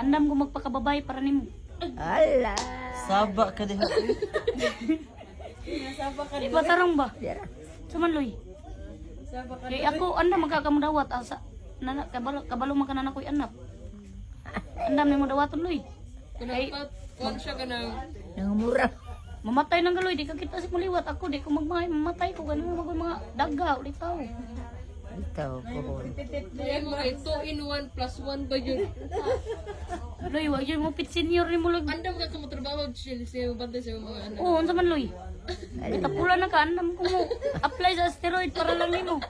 Andam ko magpakababay para nimo. Ala. Saba ka diha. Di ba tarong ba? Saman Loy. Kay ako andam magkakamudawat asa. Nana kabalo man kana nakoy anak. Andam nimo dawaton Loy. Kay Kuan siya ka ng Nangumura. mamatay nang galoy di ka kita si muliwat ako di ko mamatay ko ganun mga daga ulit tao. Ito, pohon. Diyan mo ay 2 in 1 plus 1 ba yun? Loy, wag yun mo pit senior ni mo lag. Andam ka mo trabaho siya bantay sa mga anak. Oo, unsa man Loy? Kita pula na ka andam ko mo apply sa steroid para lang nimo.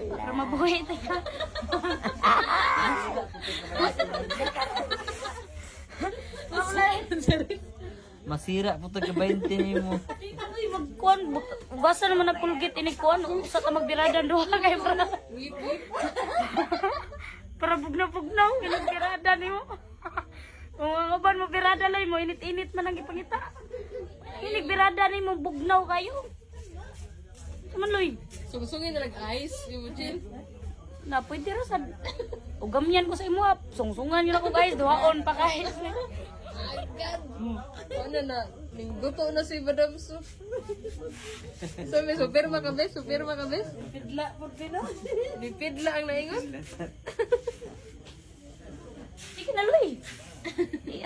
Para mabuhay ta ka. Masira po to ka 20 nimo. Ay, magkuan, basa naman ang pulgit inikuan, usa ka magbirada duha kay para. Para bugnaw-bugnaw, ginagbirada nimo. Kung ang uban mo birada lay mo, init-init man ang ipangita. Inigbirada nimo bugnaw kayo. Saman Loy, Sungsungin na nag-ice, yung chill. na pwede ra sad. Ugamyan ko sa imo, sungsungan yun ako guys, duhaon pa kahit. My God! Ano na, ningguto na si Madam Su. Sabi, supirma ka bes, supirma ka bes. Pidla po pino. Dipidla ang naingon. Sige na Loy.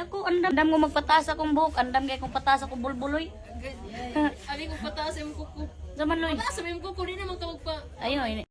Ako andam mo magpataas akong buhok, andam kay kong pataas akong bulbuloy. Ani ko pataas yung kuko. Zaman Loy. Pataas yung kuko, di naman ka magpa... Ayun,